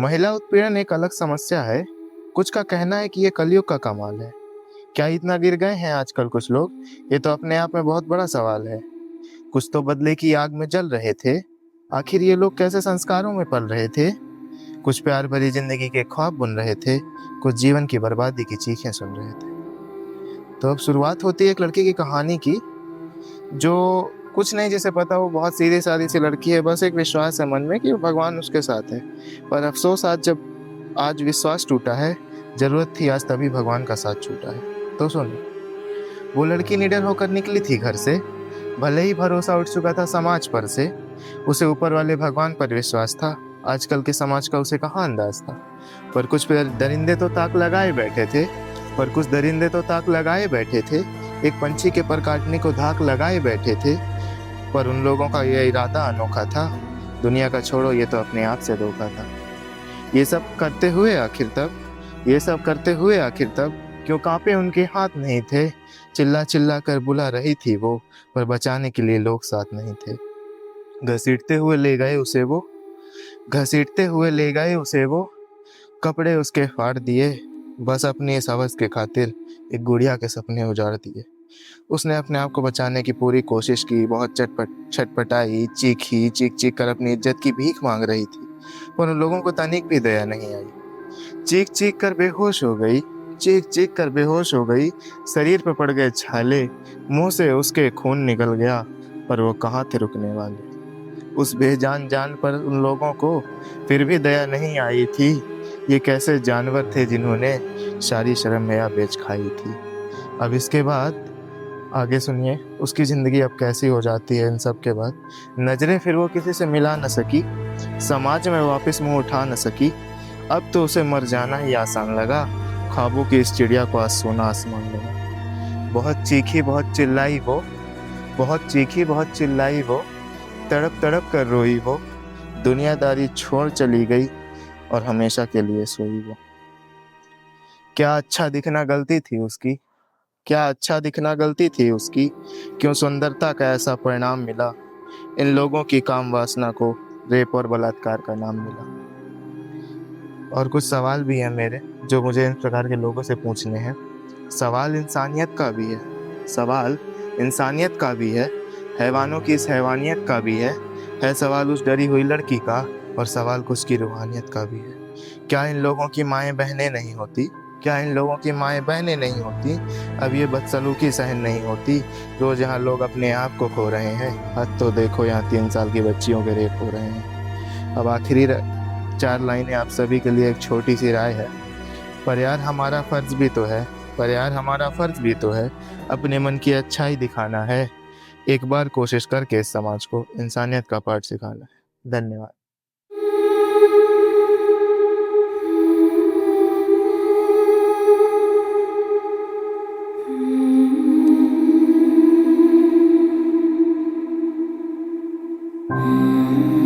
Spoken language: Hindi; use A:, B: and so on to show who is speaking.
A: महिला उत्पीड़न एक अलग समस्या है। कुछ का कहना है कि ये कलयुग का कमाल है। क्या इतना गिर गए हैं आजकल कुछ लोग? ये तो अपने आप में बहुत बड़ा सवाल है। कुछ तो बदले की आग में जल रहे थे। आखिर ये लोग कैसे संस्कारों में पल रहे थे? कुछ प्यार भरी जिंदगी के ख्वाब बुन रहे थे, कुछ जीवन की बर्बादी की चीखें सुन रहे थे। तो अब शुरुआत होती है एक लड़की की कहानी की, जो कुछ नहीं जिसे पता वो बहुत सीधी सादी सी लड़की है। बस एक विश्वास है मन में कि भगवान उसके साथ है। पर अफसोस आज विश्वास टूटा है। जरूरत थी आज तभी भगवान का साथ छूटा है। तो सुनो, वो लड़की निडर होकर निकली थी घर से। भले ही भरोसा उठ चुका था समाज पर से, उसे ऊपर वाले भगवान पर विश्वास था। आजकल के समाज का उसे कहाँ अंदाज था। पर कुछ दरिंदे तो ताक लगाए बैठे थे। कुछ दरिंदे तो ताक लगाए बैठे थे। एक पंछी के पर काटने को धाक लगाए बैठे थे। पर उन लोगों का यह इरादा अनोखा था। दुनिया का छोड़ो, ये तो अपने आप से धोखा था। ये सब करते हुए आखिर तब क्यों कांपे उनके हाथ नहीं थे। चिल्ला चिल्ला कर बुला रही थी वो, पर बचाने के लिए लोग साथ नहीं थे। घसीटते हुए ले गए उसे वो घसीटते हुए ले गए उसे वो कपड़े उसके फाड़ दिए। बस अपनी इस हवस के खातिर एक गुड़िया के सपने उजाड़ दिए। उसने अपने आप को बचाने की पूरी कोशिश की, बहुत छटपटाई, चीखी, चीख चीख कर अपनी इज्जत की भीख मांग रही थी। पर उन लोगों को तनिक भी दया नहीं आई। चीख चीख कर बेहोश हो गई चीख चीख कर बेहोश हो गई। शरीर पर पड़ गए छाले, मुंह से उसके खून निकल गया। पर वो कहाँ थे रुकने वाले। उस बेजान जान पर उन लोगों को फिर भी दया नहीं आई थी। ये कैसे जानवर थे जिन्होंने सारी शर्म हया बेच खाई थी। अब इसके बाद आगे सुनिए, उसकी जिंदगी अब कैसी हो जाती है इन सब के बाद। नजरें फिर वो किसी से मिला न सकी, समाज में वापस मुंह उठा न सकी। अब तो उसे मर जाना ही आसान लगा, ख्वाबों की इस चिड़िया को आज सोना आसमान लगा। बहुत चीखी बहुत चिल्लाई वो, तड़प तड़प कर रोई वो। दुनियादारी छोड़ चली गई और हमेशा के लिए सोई वो। क्या अच्छा दिखना गलती थी उसकी क्या अच्छा दिखना गलती थी उसकी। क्यों सुंदरता का ऐसा परिणाम मिला। इन लोगों की काम वासना को रेप और बलात्कार का नाम मिला। और कुछ सवाल भी हैं मेरे, जो मुझे इन प्रकार के लोगों से पूछने हैं। सवाल इंसानियत का भी है सवाल इंसानियत का भी है। हैवानों की इस हैवानियत का भी है सवाल उस डरी हुई लड़की का। और सवाल कुछ की रूहानियत का भी है। क्या इन लोगों की माएँ बहनें नहीं होती क्या इन लोगों की माएँ बहनें नहीं होती। अब ये बदसलूकी सहन नहीं होती। रोज यहाँ लोग अपने आप को खो रहे हैं। हद तो देखो, यहाँ 3 साल की बच्चियों के रेप हो रहे हैं। अब आखिरी 4 लाइनें आप सभी के लिए एक छोटी सी राय है। पर यार हमारा फर्ज भी तो है अपने मन की अच्छाई दिखाना है। एक बार कोशिश करके इस समाज को इंसानियत का पाठ सिखाना है। धन्यवाद।
B: Mm-hmm.